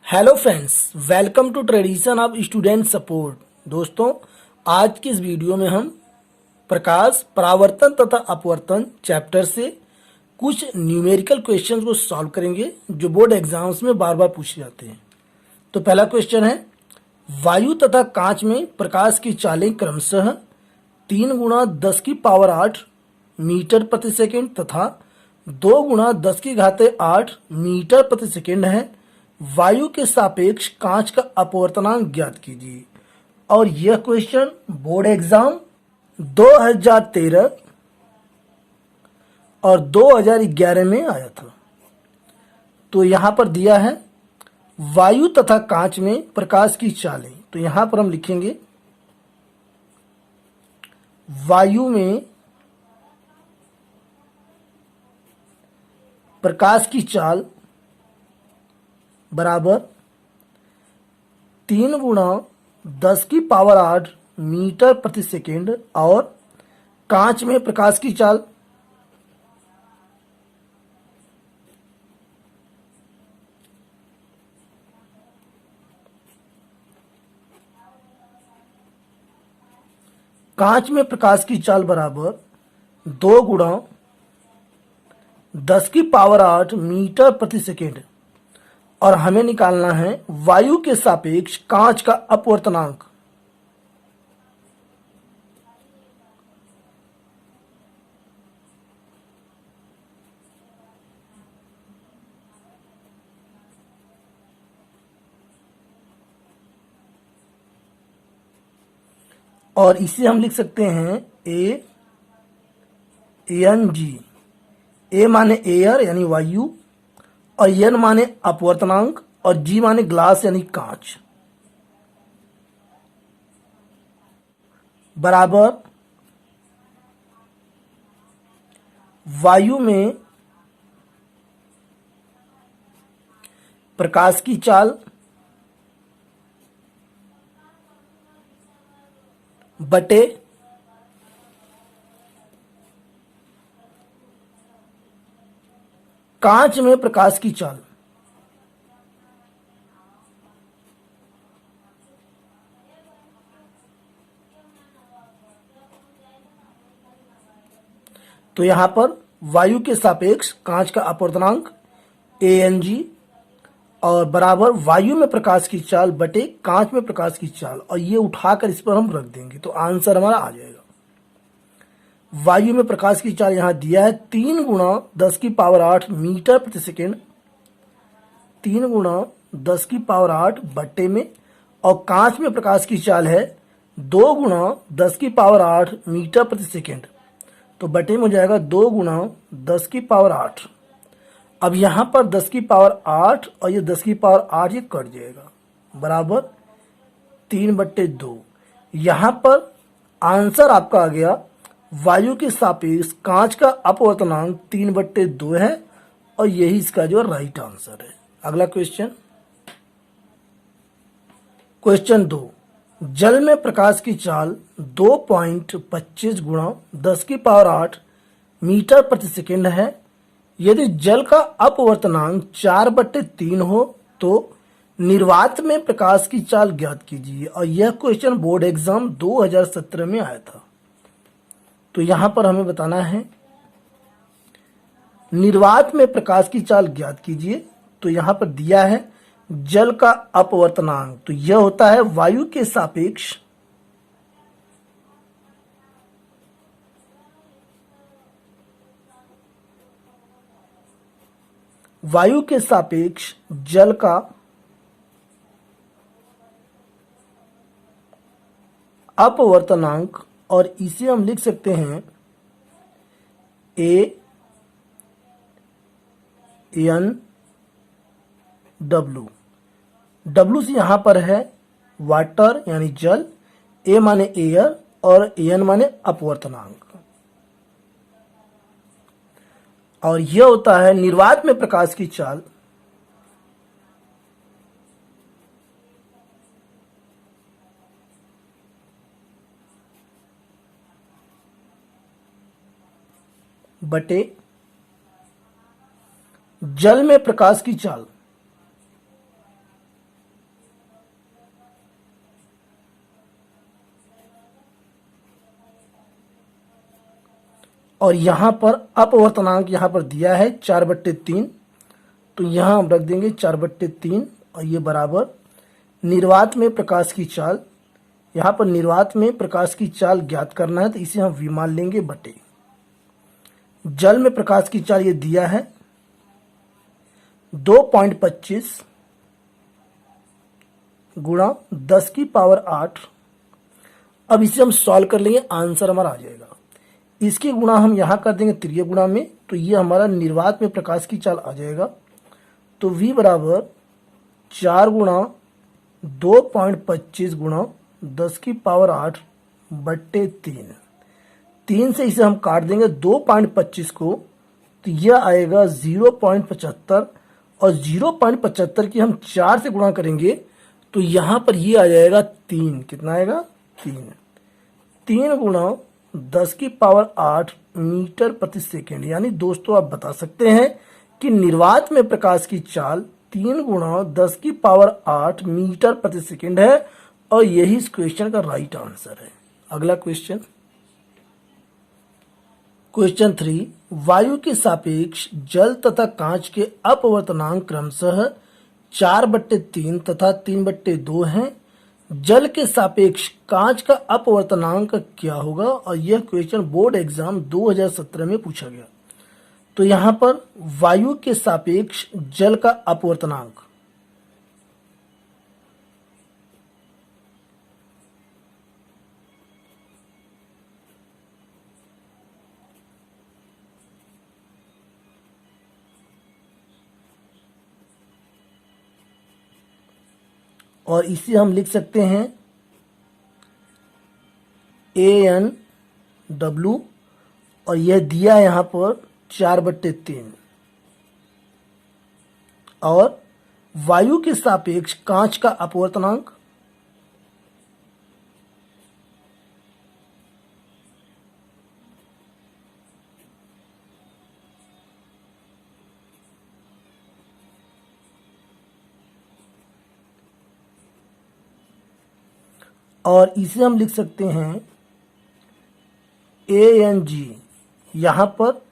Hello friends, welcome to tradition of student support. दोस्तों, आज की इस वीडियो में हम प्रकाश, परावर्तन तथा अपवर्तन चैप्टर से कुछ न्यूमेरिकल क्वेश्चंस को सॉल्व करेंगे जो बोर्ड एग्जाम्स में बार बार पूछे जाते हैं। तो पहला क्वेश्चन है, वायु तथा कांच में प्रकाश की चालें क्रमशः 3 × 10⁸ मीटर प्रति सेकेंड तथा 2 × 10⁸ मीटर प्रति सेकेंड है। वायु के सापेक्ष कांच का अपवर्तनांक ज्ञात कीजिए। और यह क्वेश्चन बोर्ड एग्जाम 2013 और 2011 में आया था। तो यहां पर दिया है वायु तथा कांच में प्रकाश की चालें। तो यहां पर हम लिखेंगे वायु में प्रकाश की चाल बराबर 3 × 10⁸ मीटर प्रति सेकेंड और कांच में प्रकाश की चाल बराबर 2 × 10⁸ मीटर प्रति सेकेंड। और हमें निकालना है वायु के सापेक्ष कांच का अपवर्तनांक। और इसे हम लिख सकते हैं ANG। ए माने एयर यानी वायु, और एन माने अपवर्तनांक, और जी माने ग्लास यानी कांच, बराबर वायु में प्रकाश की चाल बटे कांच में प्रकाश की चाल। तो यहां पर वायु के सापेक्ष कांच का अपवर्तनांक ANG और बराबर वायु में प्रकाश की चाल बटे कांच में प्रकाश की चाल, और ये उठाकर इस पर हम रख देंगे तो आंसर हमारा आ जाएगा। वायु में प्रकाश की चाल यहां दिया है 3 × 10⁸ मीटर प्रति सेकेंड, 3 × 10⁸ बट्टे में, और कांच में प्रकाश की चाल है 2 × 10⁸ मीटर प्रति सेकेंड। तो बटे में हो जाएगा 2 × 10⁸। अब यहां पर 10⁸ और ये 10⁸ ये कट जाएगा, बराबर 3/2। यहां पर आंसर आपका आ गया वायु के सापेक्ष कांच का अपवर्तनांक 3/2 है, और यही इसका जो राइट आंसर है। अगला क्वेश्चन, क्वेश्चन 2, जल में प्रकाश की चाल 2.25 × 10⁸ मीटर प्रति सेकेंड है। यदि जल का अपवर्तनांक 4/3 हो तो निर्वात में प्रकाश की चाल ज्ञात कीजिए। और यह क्वेश्चन बोर्ड एग्जाम 2017 में आया था। तो यहां पर हमें बताना है निर्वात में प्रकाश की चाल ज्ञात कीजिए। तो यहां पर दिया है जल का अपवर्तनांक, तो यह होता है वायु के सापेक्ष जल का अपवर्तनांक, और इसे हम लिख सकते हैं ANW। W से यहां पर है वाटर यानी जल, A माने एयर, और AN माने अपवर्तनांक। और यह होता है निर्वात में प्रकाश की चाल बटे जल में प्रकाश की चाल। और यहाँ पर अपवर्तनांक यहाँ पर दिया है 4/3, तो यहाँ हम रख देंगे 4/3 और ये बराबर निर्वात में प्रकाश की चाल। यहाँ पर निर्वात में प्रकाश की चाल ज्ञात करना है तो इसे हम v मान लेंगे बटे जल में प्रकाश की चाल ये दिया है 2.25 गुणा 10⁸। अब इसे हम सॉल्व कर लेंगे, आंसर हमारा आ जाएगा। इसकी गुणा हम यहाँ कर देंगे त्रिय गुणा में, तो ये हमारा निर्वात में प्रकाश की चाल आ जाएगा। तो v बराबर 4 गुणा 2.25 गुणा 10⁸ बट्टे 3 से इसे हम काट देंगे 2.25 को, तो यह आएगा 0.75 और 0.75 की हम 4 से गुणा करेंगे तो यहाँ पर ये आ जाएगा 3। कितना आएगा? 3 गुणा 10⁸ मीटर प्रति सेकेंड। यानी दोस्तों आप बता सकते हैं कि निर्वात में प्रकाश की चाल 3 गुणा 10⁸ मीटर प्रति सेकेंड है और यही इस क्वेश्चन का राइट आंसर है। अगला क्वेश्चन, क्वेश्चन 3, वायु के सापेक्ष जल तथा कांच के अपवर्तनांक क्रमशः 4/3 तथा 3/2 हैं। जल के सापेक्ष कांच का अपवर्तनांक क्या होगा? और यह क्वेश्चन बोर्ड एग्जाम 2017 में पूछा गया। तो यहां पर वायु के सापेक्ष जल का अपवर्तनांक और इसे हम लिख सकते हैं AN/W और यह दिया है यहाँ पर 4/3। और वायु के सापेक्ष कांच का अपवर्तनांक और इसे हम लिख सकते हैं ANG। यहाँ पर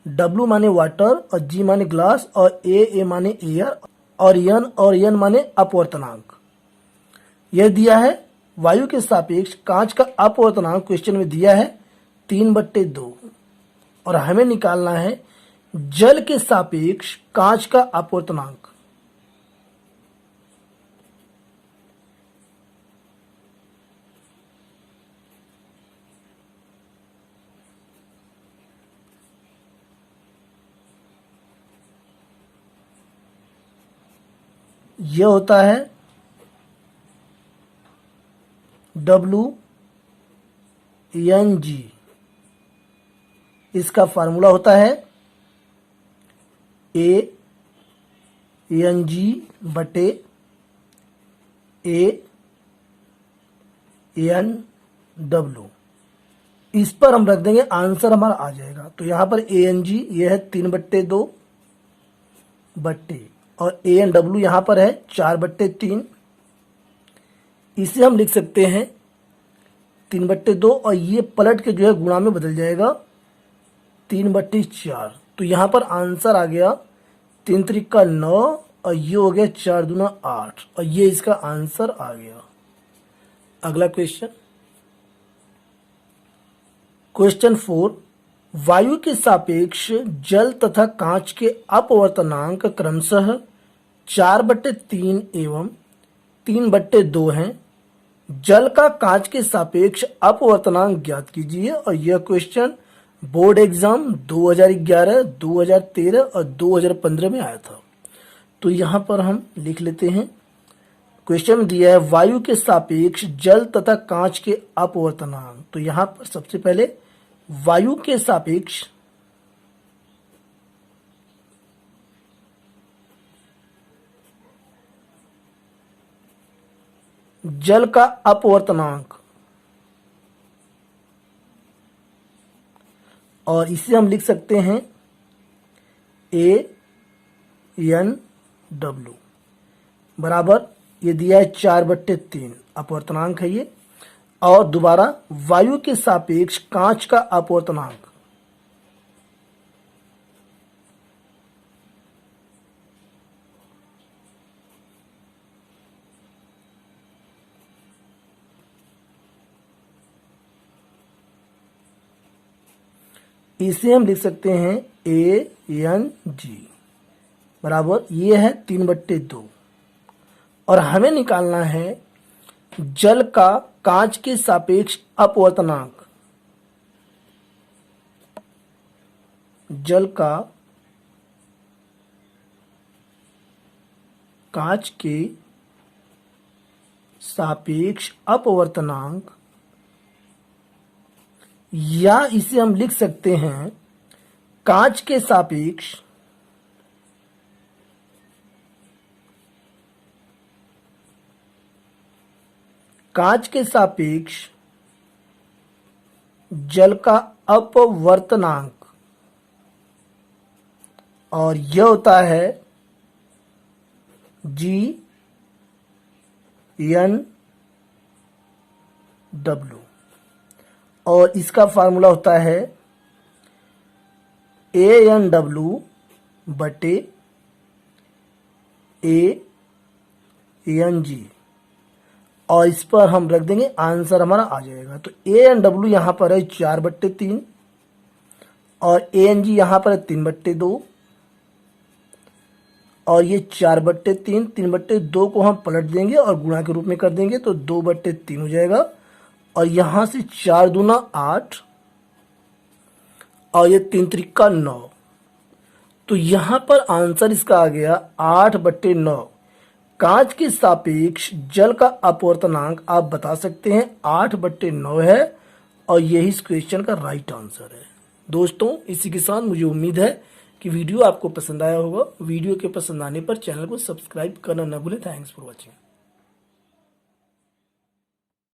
W माने वाटर और G माने ग्लास और A माने एयर और N माने अपवर्तनांक। यह दिया है वायु के सापेक्ष कांच का अपवर्तनांक क्वेश्चन में दिया है 3/2 और हमें निकालना है जल के सापेक्ष कांच का अपवर्तनांक। यह होता है WNG। इसका फार्मूला होता है ANG बटे ANW। इस पर हम रख देंगे, आंसर हमारा आ जाएगा। तो यहां पर ANG यह है 3/2 बट्टे और ANW यहां पर है 4/3। इसे हम लिख सकते हैं 3/2 और ये पलट के जो है गुणा में बदल जाएगा 3/4। तो यहां पर आंसर आ गया 3 त्रिक 9 और ये हो गया 4 दूना 8 और ये इसका आंसर आ गया। अगला क्वेश्चन, क्वेश्चन 4, वायु के सापेक्ष जल तथा कांच के अपवर्तनांक क्रमशः 4/3 एवं 3/2 हैं। जल का कांच के सापेक्ष अपवर्तनांक ज्ञात कीजिए। और यह क्वेश्चन बोर्ड एग्जाम 2011, 2013 और 2015 में आया था। तो यहां पर हम लिख लेते हैं, क्वेश्चन में दिया है वायु के सापेक्ष जल तथा कांच के अपवर्तनांक। तो यहां पर सबसे पहले वायु के सापेक्ष जल का अपवर्तनांक और इसे हम लिख सकते हैं ANW बराबर ये दिया है 4/3 अपवर्तनांक है ये। और दोबारा वायु के सापेक्ष कांच का अपवर्तनांक इसे हम लिख सकते हैं ANG बराबर ये है 3/2 और हमें निकालना है जल का कांच के सापेक्ष अपवर्तनांक। जल का कांच के सापेक्ष अपवर्तनांक, या इसे हम लिख सकते हैं कांच के सापेक्ष जल का अपवर्तनांक, और यह होता है GNW और इसका फार्मूला होता है ANW बटे ANG और इस पर हम रख देंगे, आंसर हमारा आ जाएगा। तो ANW यहाँ पर है 4/3 और ANG यहाँ पर है 3/2 और ये 4/3, 3/2 को हम पलट देंगे और गुणा के रूप में कर देंगे तो 2/3 हो जाएगा और यहाँ से 4 दूना 8 और ये 3 त्रिका 9। तो यहाँ पर आंसर इसका आ गया 8/9। कांच के सापेक्ष जल का अपवर्तनांक आप बता सकते हैं 8/9 है और यही इस क्वेश्चन का राइट आंसर है। दोस्तों इसी के साथ मुझे उम्मीद है कि वीडियो आपको पसंद आया होगा। वीडियो के पसंद आने पर चैनल को सब्सक्राइब करना न भूलें। Thanks for watching.